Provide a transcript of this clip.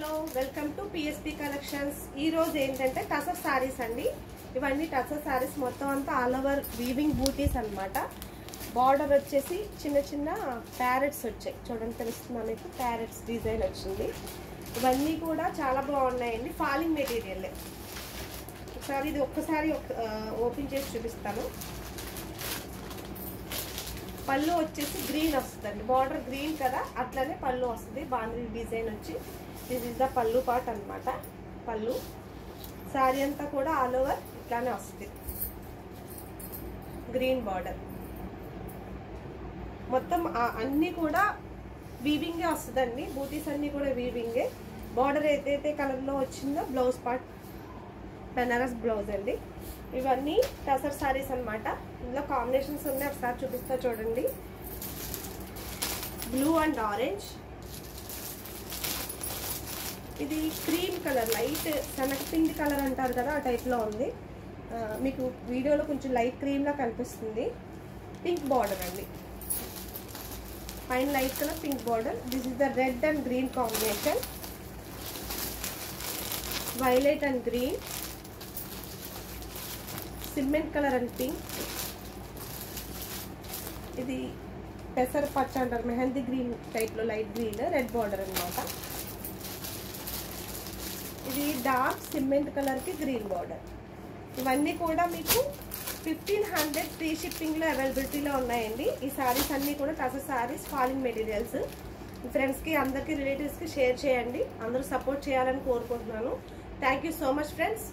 Hello welcome to PSP collections. ఈ రోజు ఏంటంటే టసర్ సారీస్ అండి. ఇవన్నీ టసర్ సారీస్ మొత్తం అంతా ఆల్ ఓవర్ వీవింగ్ బూటీస్ అన్నమాట. బార్డర్ వచ్చేసి చిన్న చిన్న ప్యారెట్స్ వచ్చాయి, చూడండి తెలుస్తుందా మీకు, ప్యారెట్స్ డిజైన్ వచ్చింది. ఇవన్నీ కూడా చాలా బాగున్నాయండి, ఫాలింగ్ మెటీరియల్. ఒకసారి ఇది ఒక్కసారి ఓపెన్ చేసి చూపిస్తాను. పళ్ళు వచ్చేసి గ్రీన్ వస్తుందండి, బార్డర్ గ్రీన్ కదా, అట్లనే పళ్ళు వస్తుంది. బాండ్రీ డిజైన్ వచ్చి దిస్ ఇస్ ద పళ్ళు పార్ట్ అన్నమాట. పళ్ళు శారీ అంతా కూడా ఆల్ ఓవర్ ఇట్లానే వస్తుంది, గ్రీన్ బార్డర్. మొత్తం అన్నీ కూడా వీవింగే వస్తుందండి, బూటీస్ అన్నీ కూడా వీవింగే. బార్డర్ ఏదైతే కలర్లో వచ్చిందో బ్లౌజ్ పార్ట్ బెనారస్ బ్లౌజ్ అండి. ఇవన్నీ టసర్ సారీస్ అన్నమాట. ఇందులో కాంబినేషన్స్ ఉన్నాయి, ఒకసారి చూపిస్తా చూడండి. బ్లూ అండ్ ఆరెంజ్, ఇది క్రీమ్ కలర్, లైట్ శనగపిండి కలర్ అంటారు కదా, ఆ టైప్లో ఉంది. మీకు వీడియోలో కొంచెం లైట్ క్రీమ్లా కనిపిస్తుంది. పింక్ బార్డర్ అండి, పైన light colour pink border. This is the red and green combination, violet and green, cement colour and pink. ఇది పెసర పచ్చ అంటారు, మెహందీ గ్రీన్ టైప్లో లైట్ గ్రీన్, రెడ్ బార్డర్ అనమాట. ఇది డార్క్ సిమెంట్ కలర్కి గ్రీన్ బార్డర్. ఇవన్నీ కూడా మీకు 1500 ఫ్రీ షిప్పింగ్లో అవైలబిలిటీలో ఉన్నాయండి. ఈ సారీస్ అన్నీ కూడా టసర్ సారీస్, ఫాలింగ్ మెటీరియల్స్. ఫ్రెండ్స్కి అందరికీ రిలేటివ్స్కి షేర్ చేయండి, అందరూ సపోర్ట్ చేయాలని కోరుకుంటున్నాను. Thank you so much friends.